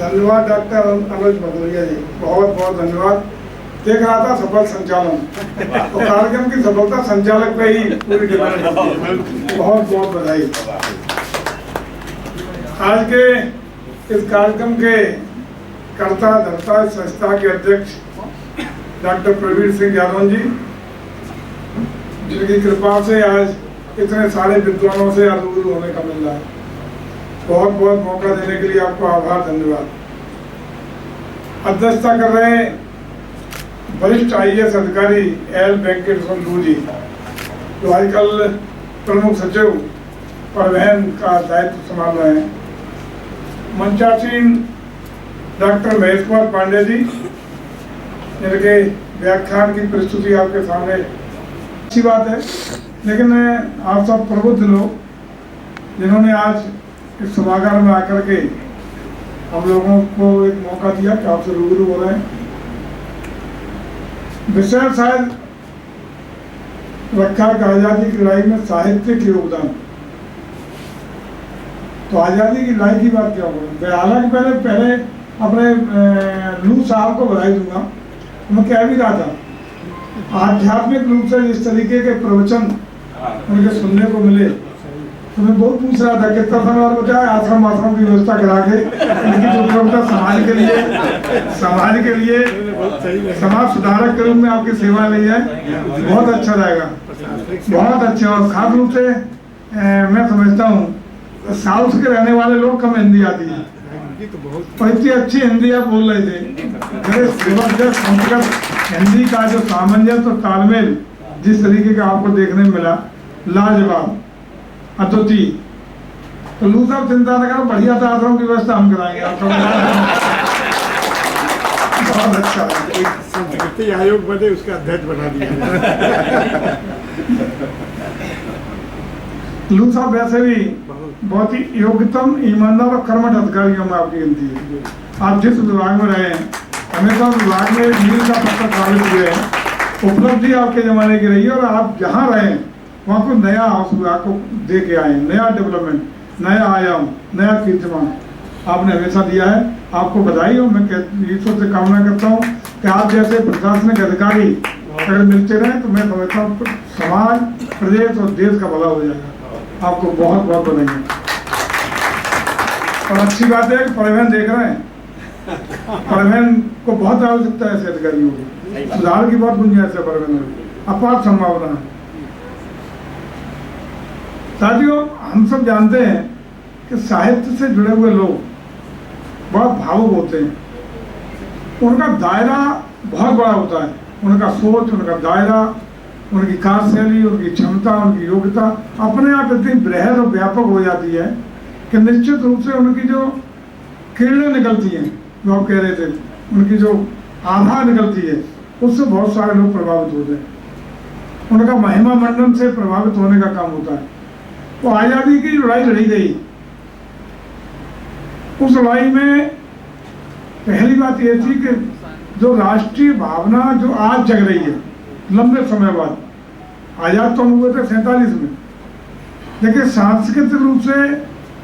धन्यवाद डॉक्टर अनुज भदौरिया जी, बहुत बहुत धन्यवाद। देख रहा था सफल संचालन, तो कार्यक्रम की सफलता संचालक पे ही पूरी डिपेंड है। बहुत बहुत बधाई। आज के इस कार्यक्रम के कर्ता धर्ता संस्था के अध्यक्ष डॉक्टर प्रवीण सिंह यादव जी, जिनकी कृपा से आज इतने सारे विद्वानों से रूबरू होने का मिल रहा है। बहुत बहुत मौका देने के लिए आपको आभार, धन्यवाद। अध्यक्षता कर रहे वरिष्ठ IAS अधिकारी एल वेंकट संधू जी, जो आजकल प्रमुख सचिव परिवहन का दायित्व संभाल रहे हैं। मंचासीन डॉक्टर महेश कुमार पांडे जी, जिनके व्याख्यान की प्रस्तुति आपके सामने अच्छी बात है, लेकिन आप सब प्रबुद्ध लोग जिन्होंने आज इस सभागार में आकर के हम लोगों को एक मौका दिया कि आपसे रूबरू हो रहे हैं। विषय शायद रखा कि आज़ादी की लड़ाई में साहित्यिक योगदान। तो आज़ादी की लड़ाई की बात क्या होगी? हालांकि पहले अपने लू साहब को बधाई दूंगा। मैं कह भी रहा था, आध्यात्मिक रूप से इस तरीके के प्रवचन उनके सुनने को मिले, तो मैं बहुत पूछ रहा था कितना समय और बचा है आश्रम की व्यवस्था करा के इनकी जो प्रवक्ता समाज के लिए समाज सुधारक के रूप में आपकी सेवा ली है, बहुत अच्छा रहेगा, बहुत अच्छा। और खास रूप से मैं समझता हूँ साउथ के रहने वाले लोग कम हिंदी आती है, और इतनी अच्छी हिंदी आप बोल रहे थे। मेरे जबरदस्त संस्कृत हिंदी का जो सामंजस्य और तालमेल जिस तरीके का आपको देखने में मिला, लाजवाब, अद्वितीय। तो लू साहब चिंता न करो, बढ़िया था आश्रम की व्यवस्था हम कराएंगे आपको। बहुत अच्छा, संस्कृति आयोग बने, उसका अध्यक्ष बना दिया। लू साहब वैसे भी बहुत ही योग्यतम, ईमानदार और कर्मठ अधिकारियों में आपकी गिनती है। आप जिस विभाग में रहे हैं, हमेशा विभाग में मील का पत्थर साबित हुए हैं। उपलब्धि आपके जमाने की रही है, और आप जहाँ रहे वहाँ को नया हाउस विभाग को दे के आए, नया डेवलपमेंट, नया आयाम, नया कीर्तिमान आपने हमेशा दिया है। आपको बधाई हो। मैं ईश्वर से कामना करता हूँ कि आप जैसे प्रशासनिक अधिकारी अगर मिलते रहे तो मैं समझता हूँ समाज, प्रदेश और देश का भला हो जाएगा। आपको बहुत बहुत बधाई। और अच्छी बात है कि परिवहन देख रहे हैं, परिवहन को बहुत आवश्यकता है ऐसे अधिकारियों की, सुधार की बहुत गुंजाइश है परिवहन में, अपार संभावना है। साथियों, हम सब जानते हैं कि साहित्य से जुड़े हुए लोग बहुत भावुक होते हैं। उनका दायरा बहुत बड़ा होता है, उनका सोच, उनका दायरा, उनकी कार्यशैली, उनकी क्षमता, उनकी योग्यता अपने आप इतनी बृहद और व्यापक हो जाती है कि निश्चित रूप से उनकी जो किरणें निकलती हैं, जो आप कह रहे थे, उनकी जो आभा निकलती है, उससे बहुत सारे लोग प्रभावित होते हैं। उनका महिमा मंडन से प्रभावित होने का काम होता है। तो आज़ादी की लड़ाई लड़ी गई, उस लड़ाई में पहली बात यह थी कि जो राष्ट्रीय भावना जो आज जग रही है लंबे समय बाद, आज़ाद तो हम हुए थे 47 में, लेकिन सांस्कृतिक रूप से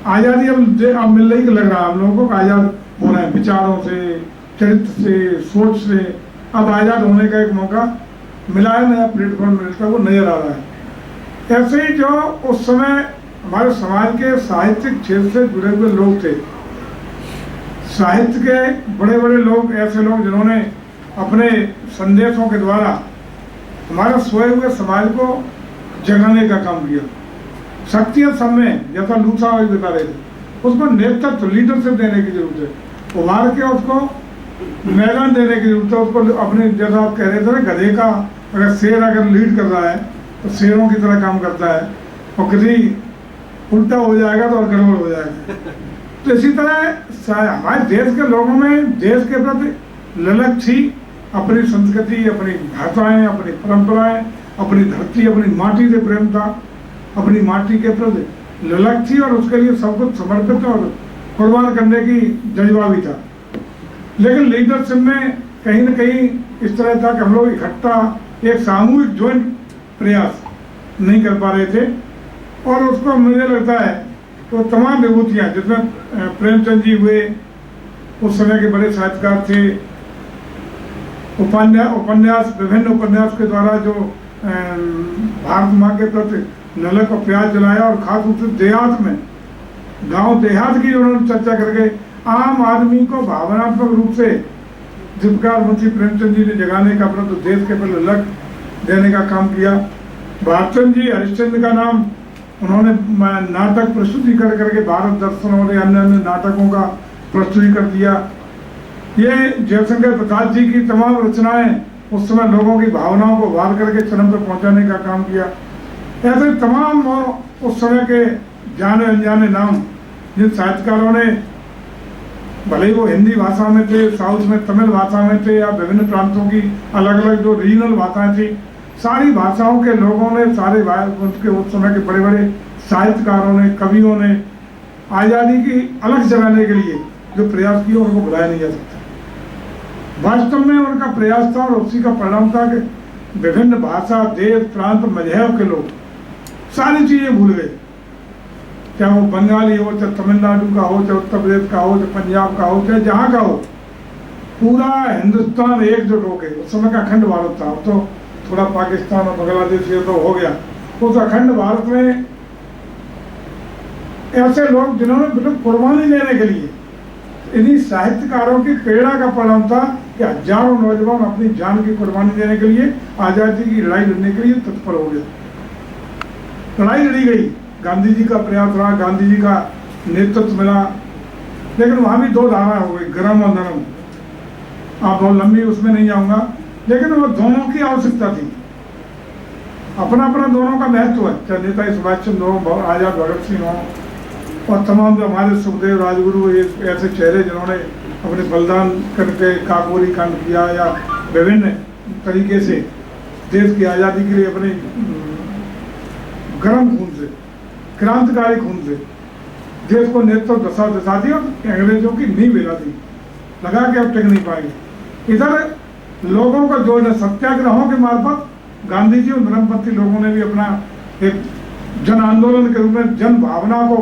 आज़ादी अब मिल रही लग रहा है हम लोगों को, आज़ाद हो रहे हैं विचारों से, चरित्र से, सोच से। अब आज़ाद होने का एक मौका मिला है, नया प्लेटफॉर्म मिलता है, वो नजर आ रहा है। ऐसे ही जो उस समय हमारे समाज के साहित्यिक क्षेत्र से जुड़े हुए लोग थे, साहित्य के बड़े बड़े लोग, ऐसे लोग जिन्होंने अपने संदेशों के द्वारा हमारे सोए हुए समाज को जगाने का काम किया। शक्तियाँ सब में, जैसा लू साहब बता रहे थे, उसको नेतृत्व, लीडरशिप देने की जरूरत है, उभार के उसको मैदान देने की जरूरत है। उसको अपने, जैसा आप कह रहे थे ना, गधे का अगर शेर अगर लीड कर रहा है तो शेरों की तरह काम करता है, और किसी उल्टा हो जाएगा तो और गड़बड़ हो जाएगा। तो इसी तरह हमारे देश के लोगों में देश के प्रति ललक थी, अपनी संस्कृति, अपनी भाषाएं, अपनी परंपराएं, अपनी धरती, अपनी माटी से प्रेम था, अपनी माटी के प्रति ललक थी, और उसके लिए सब कुछ समर्पित और कुर्बान करने की जज्बा भी था। लेकिन लीडरशिप में कहीं न कहीं इस तरह था कि हम लोग इकट्ठा एक सामूहिक ज्वाइंट प्रयास नहीं कर पा रहे थे, और उसको मुझे लगता है तो तमाम विभूतियाँ जिसमें प्रेमचंद जी हुए, उस समय के बड़े साहित्यकार थे। उपन्यास विभिन्न उपन्यास के द्वारा जो भारत माँ के प्रति नलक और प्याज जलाया, और खास रूप से देहात में, गांव देहात की उन्होंने चर्चा करके आम आदमी को भावनात्मक रूप से जिस प्रकार मुंशी प्रेमचंद जी ने जगाने का, परंतु देश के प्रति लक्ष्य देने का काम किया। भारतचंद जी हरिश्चंद्र का नाम उन्होंने नाटक प्रस्तुति कर करके भारत दर्शन और अन्य अन्य नाटकों का प्रस्तुति कर दिया। ये जयशंकर प्रसाद जी की तमाम रचनाएं उस समय लोगों की भावनाओं को वार करके चरम पर पहुंचाने का काम किया। ऐसे तमाम उस समय के जाने अनजाने नाम जिन साहित्यकारों ने, भले ही वो हिंदी भाषा में थे, साउथ में तमिल भाषा में थे, या विभिन्न प्रांतों की अलग अलग जो रीजनल भाषाएं थी, सारी भाषाओं के लोगों ने, सारे उनके उस समय के बड़े बड़े साहित्यकारों ने, कवियों ने आज़ादी की अलग जगाने के लिए जो प्रयास किए उनको भुलाया नहीं जा सकता। वास्तव में उनका प्रयास था और उसी का परिणाम था कि विभिन्न भाषा, देश, प्रांत, मजहब के लोग सारी चीजें भूल गए। चाहे वो बंगाली हो, चाहे तमिलनाडु का हो, चाहे उत्तर प्रदेश का हो, चाहे पंजाब का हो, चाहे जहाँ का हो, पूरा हिंदुस्तान एकजुट हो गए। उस समय का अखंड भारत था। तो थोड़ा पाकिस्तान और बांग्लादेश ये तो हो गया। उस अखंड भारत में ऐसे लोग जिन्होंने बिल्कुल कुर्बानी देने के लिए, इन्हीं साहित्यकारों की प्रेरणा का परिणाम था कि हजारों नौजवान अपनी जान की कुर्बानी देने के लिए, आजादी की लड़ाई लड़ने के लिए तत्पर हो गए। लड़ाई लड़ी गई, गांधी जी का प्रयास रहा, गांधी जी का नेतृत्व मिला, लेकिन वहां भी दो धाराएं हो गई, गरम और नरम। आप बहुत लंबी उसमें नहीं जाऊंगा, लेकिन वो दोनों की आवश्यकता थी। अपना अपना दोनों का महत्व है, चाहे नेताजी सुभाष चंद्र हो, आजाद भगत सिंह हो, और तमाम जो हमारे सुखदेव, राजगुरु, ये ऐसे चेहरे जिन्होंने अपने बलिदान करके काकोरी कांड किया, या विभिन्न तरीके से देश की आज़ादी के लिए अपने गर्म खून से, क्रांतिकारी खून से देश को नेतृत्व दशा दी और अंग्रेजों की नींव हिला दी, लगा के अब टिक नहीं पाएंगे। इधर लोगों को जोड़ने, सत्याग्रहों के मार्फत गांधी जी और धर्मपंथी लोगों ने भी अपना एक जन आंदोलन के रूप में जन भावना को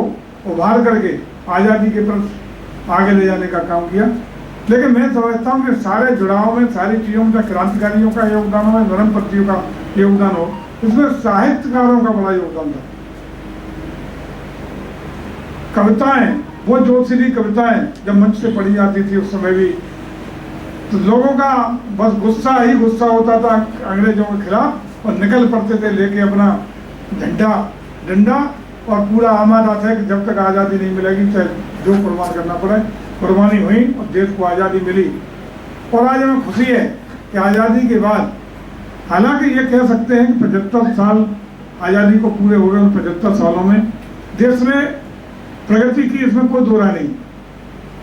उभार करके आज़ादी के प्रति आगे ले जाने का काम किया। लेकिन मैं समझता हूँ कि सारे जुड़ाव में, सारी चीज़ों में, क्रांतिकारियों का योगदान हो, धर्मपंथियों का योगदान हो, इसमें साहित्यकारों का बड़ा योगदान था। कविताएं, वो जोशीली कविताएं जब मंच से पढ़ी जाती थी उस समय भी, तो लोगों का बस गुस्सा ही गुस्सा होता था अंग्रेजों के खिलाफ, और निकल पड़ते थे लेके अपना डंडा, और पूरा आमादा था कि जब तक आज़ादी नहीं मिलेगी चाहे जो कुर्बान करना पड़े। कुर्बानी हुई और देश को आज़ादी मिली। और आज हमें खुशी है कि आज़ादी के बाद, हालांकि ये कह सकते हैं कि 75 साल आज़ादी को पूरे हो गए, उन 75 सालों में देश ने प्रगति की, इसमें कोई दो राय नहीं।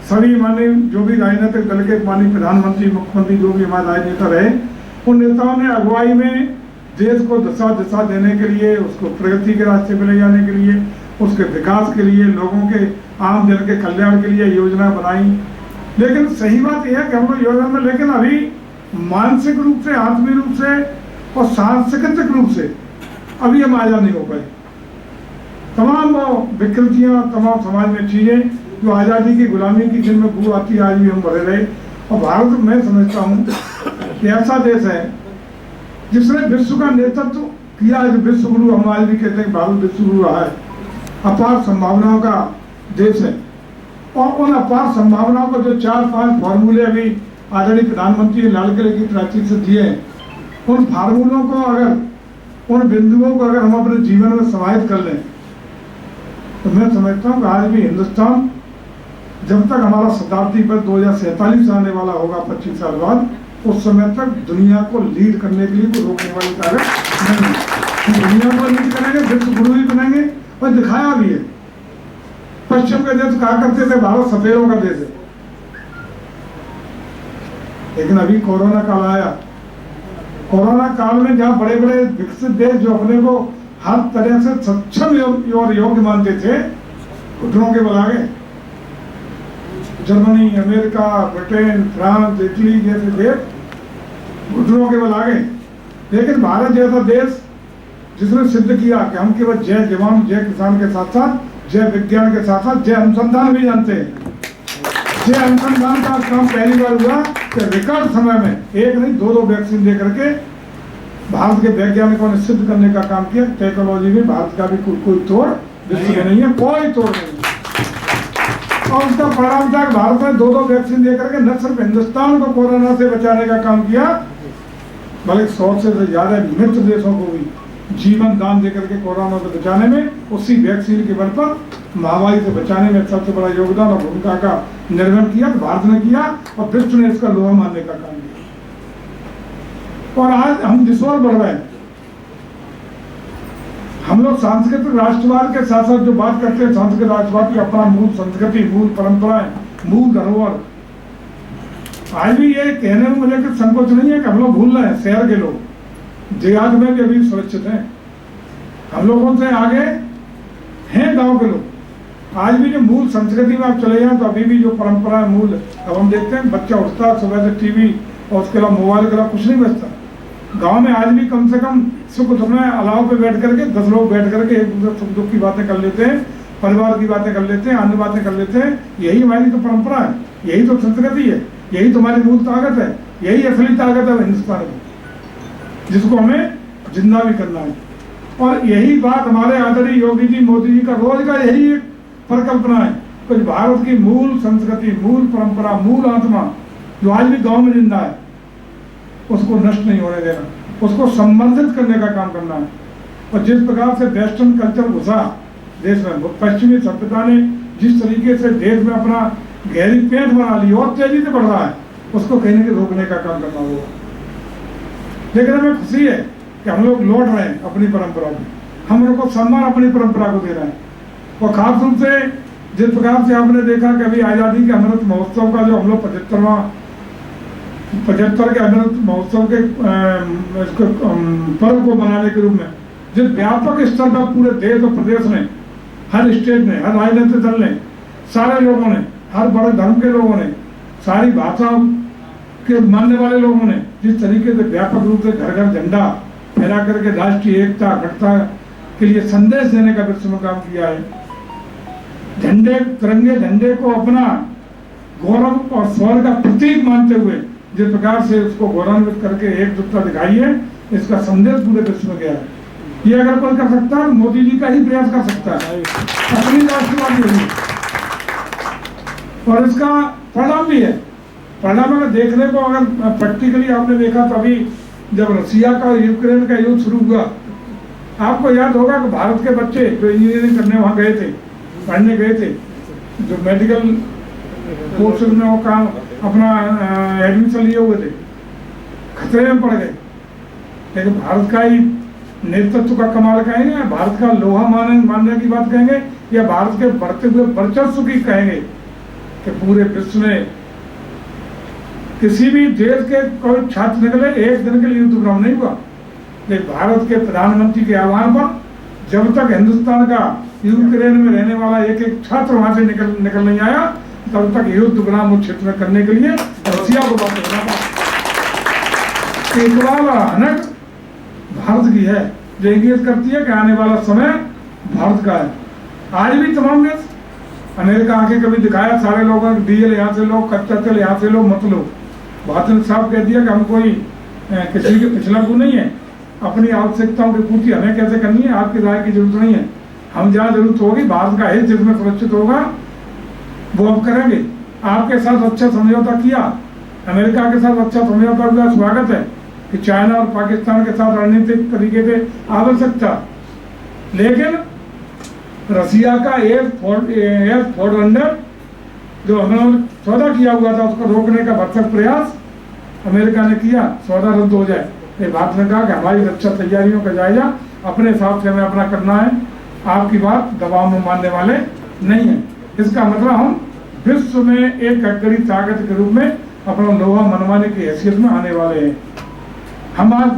सभी माननीय जो भी राजनीतिक दल के माननीय प्रधानमंत्री, मुख्यमंत्री, जो भी हमारे राजनेता रहे, उन नेताओं ने अगुवाई में देश को दिशा देने के लिए, उसको प्रगति के रास्ते पर ले जाने के लिए, उसके विकास के लिए, लोगों के आम जन के कल्याण के लिए योजना बनाई। लेकिन सही बात यह है कि हम लोग योजना में, लेकिन अभी मानसिक रूप से, आत्मीय रूप से और सांस्कृतिक रूप से अभी हम आज़ाद नहीं हो पाए। तमाम विकृतियां, तमाम समाज में चीजें जो आज़ादी की गुलामी की जिनमें बू आती है, आज भी हम भरे रहे। और भारत, मैं समझता हूँ कि ऐसा देश है जिसने विश्व का नेतृत्व किया है, जो विश्व गुरु हम आज भी कहते हैं, भारत विश्व गुरु रहा है। अपार संभावनाओं का देश है, और उन अपार संभावनाओं को जो 4-5 फॉर्मूले अभी आदरणीय प्रधानमंत्री लाल किले की प्राचीर से दिए हैं, उन फार्मूलों को अगर, उन बिंदुओं को अगर हम अपने जीवन में समाहित कर लें, तो मैं समझता हूँ कि आज भी हिंदुस्तान, जब तक हमारा शताब्दी पर 2047 आने वाला होगा 25 साल बाद, उस समय तक दुनिया को लीड करने के लिए कोई रोकने वाली ताकत नहीं है। दुनिया को लीड करेंगे, विश्व गुरु भी बनेंगे, और दिखाया भी है। पश्चिम के देश कहा करते थे भारत सफेदों का देश है, लेकिन अभी कोरोना काल आया। कोरोना काल में जहाँ बड़े बड़े विकसित देश जो अपने को हर तरह से सक्षम और योग्य मानते थे, घुटनों के बल आ गए। Germany, America, Britain, France, Italy जैसे देश घुटनों के बल आ गए। लेकिन भारत जैसा देश जिसने सिद्ध किया कि हम केवल जय जवान, जय किसान के साथ साथ जय विज्ञान के साथ साथ जय अनुसंधान भी जानते हैं, ये अनुसंधान का काम पहली बार हुआ कि रिकॉर्ड समय में एक नहीं दो वैक्सीन दे करके भारत के वैज्ञानिकों ने सिद्ध करने का काम किया। टेक्नोलॉजी में भारत का भी कोई तोड़ विश्व में नहीं है, कोई तोड़ नहीं है। और उसका परिणाम था कि भारत ने दो वैक्सीन दे करके न सिर्फ हिंदुस्तान को कोरोना से बचाने का काम किया, बल्कि 100 से ज्यादा मित्र देशों को भी जीवन दान देकर के कोरोना से बचाने में, उसी वैक्सीन के बल पर महामारी से बचाने में सबसे बड़ा योगदान और भूमिका का निर्वहन किया भारत ने किया और विश्व ने इसका लोहा मानने का काम किया। और आज हम जिस ओर बढ़ रहे हैं, हम लोग सांस्कृतिक राष्ट्रवाद के साथ साथ जो बात करते हैं, सांस्कृतिक राष्ट्रवाद की अपना मूल संस्कृति, मूल परंपराएं, मूल धरोहर, आज भी ये कहने में मुझे कुछ संकोच नहीं है कि हम लोग भूल रहे हैं। शहर के लोग देहात में भी अभी सुरक्षित हैं, हम लोगों से आगे हैं गांव के लोग। आज भी जो मूल संस्कृति में आप चले जाएं तो अभी भी जो परंपरा है मूल, अब हम देखते हैं बच्चा उठता है सुबह से टीवी और उसके अलावा मोबाइल के अलावा कुछ नहीं बचता। गांव में आज भी कम से कम सुख दुख में अलाव पे बैठ करके 10 लोग बैठ करके एक दूसरे सुख दुख की बातें कर लेते हैं, परिवार की बातें कर लेते हैं, अन्य बातें कर लेते हैं। यही हमारी तो परंपरा है, यही तो संस्कृति है, यही तुम्हारी मूल ताकत है, यही असली ताकत है हिंदुस्तान की, जिसको हमें जिंदा भी करना है। और यही बात हमारे आदरणीय योगी जी, मोदी जी का रोज का यही एक परिकल्पना है, कुछ भारत की मूल संस्कृति, मूल परंपरा, मूल आत्मा जो आज भी गांव में जिंदा है, उसको नष्ट नहीं होने देना, उसको संवर्धित करने का काम करना है। और जिस प्रकार से वेस्टर्न कल्चर घुसा देश में, पश्चिमी सभ्यता ने जिस तरीके से देश में अपना गहरी पेंट बना ली और तेजी से बढ़ रहा है, उसको कहीं न कहीं रोकने का काम करना होगा। लेकिन हमें खुशी है कि हम लोग लौट रहे हैं अपनी परंपरा को, हम लोग को सम्मान अपनी परंपरा को दे रहे हैं। और खास रूप से जिस प्रकार से आपने देखा कि अभी आज़ादी के अमृत महोत्सव का जो हम लोग 75 के अमृत महोत्सव के पर्व को मनाने के रूप में जिस व्यापक स्तर पर पूरे देश और प्रदेश में, हर स्टेट ने, हर राजनीतिक दल ने, सारे लोगों ने, हर बड़े धर्म के लोगों ने, सारी भाषा के मानने वाले लोगों ने जिस तरीके से व्यापक रूप से घर घर झंडा फहरा करके राष्ट्रीय एकता, अखंडता के लिए संदेश देने का विश्व में काम किया है। झंडे, तिरंगे झंडे को अपना गौरव और स्वर्ग का प्रतीक मानते हुए जिस प्रकार से उसको गौरवान्वित करके एकजुटता दिखाई है, इसका संदेश पूरे विश्व में गया है। ये अगर कोई कर सकता है, मोदी जी का ही प्रयास कर सकता है, अपनी राष्ट्रवादी होगी। और इसका परिणाम भी है। परिणाम अगर देखने को, अगर प्रैक्टिकली आपने देखा तो अभी जब रसिया का और यूक्रेन का युद्ध शुरू हुआ, आपको याद होगा कि भारत के बच्चे जो इंजीनियरिंग करने वहां गए थे, पढ़ने गए थे, जो मेडिकल कोर्सेज में वो काम अपना एडमिशन लिए हुए थे, खतरे में पड़ गए। लेकिन भारत का ही नेतृत्व का कमाल कहेंगे, भारत का लोहा मानने की बात कहेंगे, या भारत के बढ़ते हुए वर्चस्व की कहेंगे कि पूरे विश्व में किसी भी देश के कोई छात्र निकले, एक दिन के लिए युद्ध विराम नहीं हुआ। लेकिन भारत के प्रधानमंत्री के आह्वान पर जब तक हिंदुस्तान का यूक्रेन में रहने वाला एक एक छात्र वहां से निकल नहीं आया, तब तक युद्ध विराम उस क्षेत्र में करने के लिए रसिया को बात करना था। इकबाल हनक भारत की है, जो इंगित करती है कि आने वाला समय भारत का है। आज भी तमाम देश, अमेरिका आके कभी दिखाया सारे लोगों को, डीजल यहाँ से लो, कच्चा तेल यहाँ से लो, मत लो। भारत ने साफ कह दिया कि हम कोई किसी के पिछला को नहीं है, अपनी आवश्यकताओं की पूर्ति हमें कैसे करनी है, आपकी राय की जरूरत नहीं है। हम जहाँ जरूरत होगी, भारत का हित जिसमें सुरक्षित होगा वो हम करेंगे। आपके साथ अच्छा समझौता किया, अमेरिका के साथ अच्छा समझौता हुआ, स्वागत है कि चाइना और पाकिस्तान के साथ रणनीतिक तरीके से आवश्यकता, लेकिन रसिया का एस-400 जो हमने सौदा किया हुआ था, उसको रोकने का भरसक प्रयास अमेरिका ने किया, सौदा रद्द हो जाए। ये भारत ने कहा कि हमारी रक्षा तैयारियों का जायजा अपने हिसाब से हमें अपना करना है, आपकी बात दबाव में मानने वाले नहीं है। इसका मतलब हम विश्व में एक गड़गड़ी ताकत के रूप में अपना लोहा मनवाने की हैसियत में आने वाले हैं। हम आज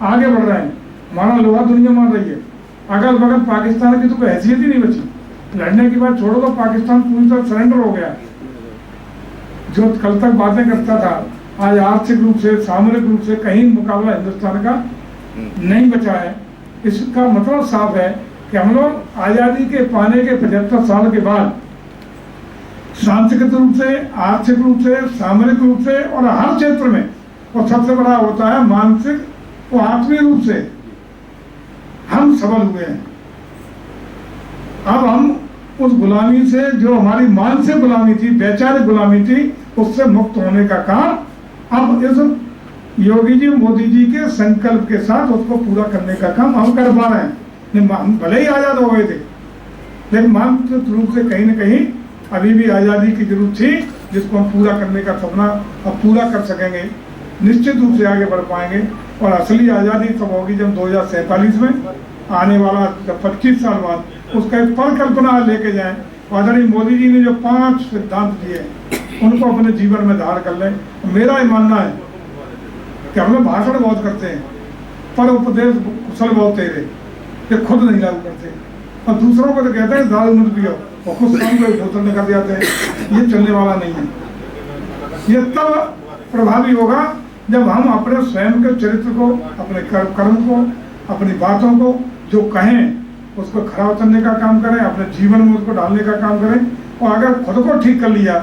आगे बढ़ रहे हैं, हमारा लोहा दुनिया मान रही है। अगल बगल पाकिस्तान की तो कोई हैसियत ही नहीं बची। लड़ने की बात छोड़ो तो पाकिस्तान पूरी तरह सरेंडर हो गया। जो कल तक बातें करता था, आज आर्थिक रूप से, सामरिक रूप से कहीं मुकाबला हिंदुस्तान का नहीं बचा है। इसका मतलब साफ है कि हम लोग आज़ादी के पाने के 75 साल के बाद सांस्कृतिक रूप से, आर्थिक रूप से, सामरिक रूप से और हर क्षेत्र में, और सबसे बड़ा होता है मानसिक और आत्मीय रूप से हम सबल हुए हैं। अब हम उस गुलामी से, जो हमारी मानसिक गुलामी थी, वैचारिक गुलामी थी, उससे मुक्त होने का काम अब इस योगी जी, मोदी जी के संकल्प के साथ उसको पूरा करने का काम हम कर पा रहे हैं। हम भले ही आजाद हो गए थे, लेकिन मानसिक रूप से कहीं न कहीं अभी भी आज़ादी की जरूरत थी, जिसको हम पूरा करने का सपना अब पूरा कर सकेंगे, निश्चित रूप से आगे बढ़ पाएंगे। और असली आज़ादी तब होगी जब 2047 में आने वाला, जब 25 साल बाद उसका एक परिकल्पना लेके जाएं। आदरणीय मोदी जी ने जो 5 सिद्धांत दिए उनको अपने जीवन में धारण कर लें। मेरा ये मानना है कि हम लोग भाषण बहुत करते हैं, पर उपदेश कुशल बहुत तेरे, ये खुद नहीं लागू करते, और दूसरों को तो कहते हैं दारू मत पियो, और खुद शाम को बोतल में कर जाते हैं। ये चलने वाला नहीं है। ये तब प्रभावी होगा जब हम अपने स्वयं के चरित्र को, अपने कर्म को, अपनी बातों को जो कहें उसको खरा उतरने का काम करें, अपने जीवन में उसको डालने का काम करें। और अगर खुद को ठीक कर लिया,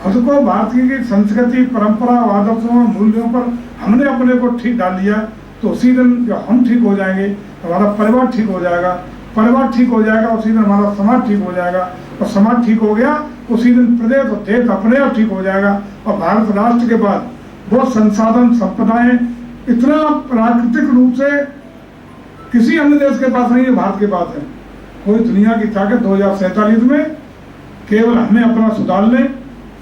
खुद को भारतीय की संस्कृति, परंपरा, आदर्शों, मूल्यों पर हमने अपने को ठीक डाल लिया, तो उसी दिन जो हम ठीक हो जाएंगे, हमारा परिवार ठीक हो जाएगा, परिवार ठीक हो जाएगा, उसी दिन हमारा समाज ठीक हो जाएगा, और समाज ठीक हो गया उसी दिन प्रदेश और देश अपने आप ठीक हो जाएगा। और भारत राष्ट्र के बाद वो संसाधन, संपदाएं इतना प्राकृतिक रूप से किसी अन्य देश के पास नहीं है, भारत के पास है। कोई दुनिया की ताकत 2047 में केवल हमें अपना सुधार लें,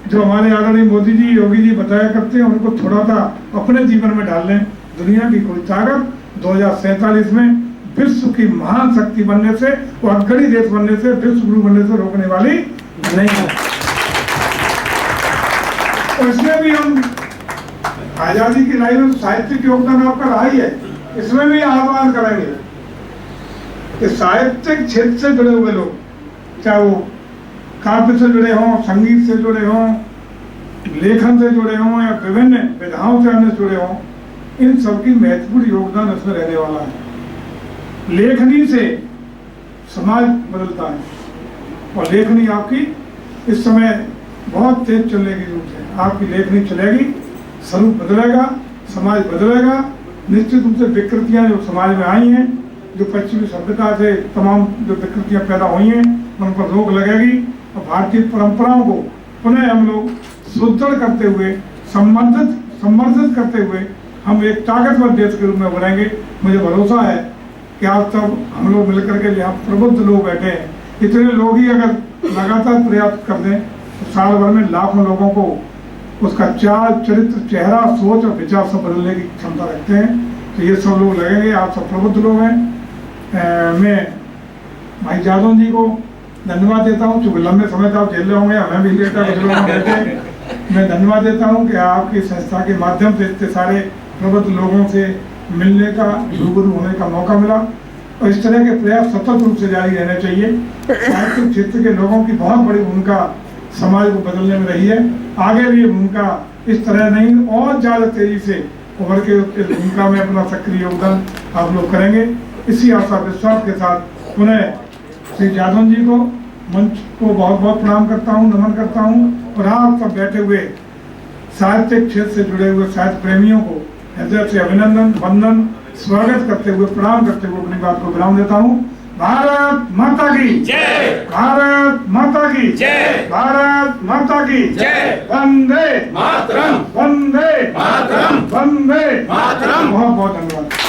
जो हमारे आदरणीय मोदी जी, योगी जी बताया करते हैं, उनको थोड़ा सा अपने जीवन में डाल लें। दुनिया की कोई ताकत 2047 में विश्व की महान शक्ति बनने से और अग्रणी देश बनने से, विश्व गुरु बनने से रोकने वाली नहीं है। और इसमें भी हम आजादी की लड़ाई में साहित्यिक योगदान आपका रहा ही है, इसमें भी आह्वान करेंगे कि साहित्यिक क्षेत्र से जुड़े हुए लोग, चाहे वो काव्य से जुड़े हों, संगीत से जुड़े हों, लेखन से जुड़े हों, या विभिन्न विधाओं से अन्य जुड़े हों, इन सबकी महत्वपूर्ण योगदान इसमें रहने वाला है। लेखनी से समाज बदलता है, और लेखनी आपकी इस समय बहुत तेज चलने की जरूरत है। आपकी लेखनी चलेगी, स्वरूप बदलेगा, समाज बदलेगा। निश्चित रूप से विकृतियां जो समाज में आई हैं, जो पश्चिमी सभ्यता से तमाम जो विकृतियां पैदा हुई हैं, उन पर रोक लगेगी, और भारतीय परंपराओं को पुनः हम लोग सुदृढ़ करते हुए, संवर्धित करते हुए हम एक ताकतवर देश के रूप में बनेंगे। मुझे भरोसा है कि आप सब हम लोग मिलकर के यहाँ प्रबुद्ध लोग बैठे हैं, इतने लोग ही अगर लगातार प्रयास कर दें तो साल भर में लाखों लोगों को उसका चाल, चरित्र, चेहरा, सोच और विचार सब बदलने की क्षमता रखते हैं। तो ये सब लोग लगेंगे, आप सब प्रबुद्ध लोग हैं। मैं भाई यादव जी को धन्यवाद देता हूँ, क्योंकि लंबे समय तक आप जेल में होंगे, हमें भी लेटा कुछ लोग बैठे। मैं धन्यवाद देता हूँ कि आपकी संस्था के माध्यम से इतने सारे प्रबुद्ध लोगों से मिलने का, रूबरू होने का मौका मिला, और इस तरह के प्रयास सतत रूप से जारी रहने चाहिए। साहित्यिक क्षेत्र के लोगों की बहुत बड़ी भूमिका समाज को बदलने में रही है। आगे भी ये भूमिका इस तरह नहीं, और ज़्यादा तेजी से उभर के इस भूमिका में अपना सक्रिय योगदान आप लोग करेंगे। इसी आशा विश्वास के साथ पुनः श्री यादव जी को, मंच को बहुत बहुत प्रणाम करता हूँ, नमन करता हूँ, और आप सब बैठे हुए साहित्यिक क्षेत्र से जुड़े हुए साहित्य प्रेमियों को हृदय से अभिनंदन, वंदन, स्वागत करते हुए, प्रणाम करते हुए अपनी बात को विराम देता हूँ। भारत माता की जय, भारत माता की जय, भारत माता की जय, वंदे मातरम, वंदे मातरम, वंदे मातरम। बहुत बहुत धन्यवाद।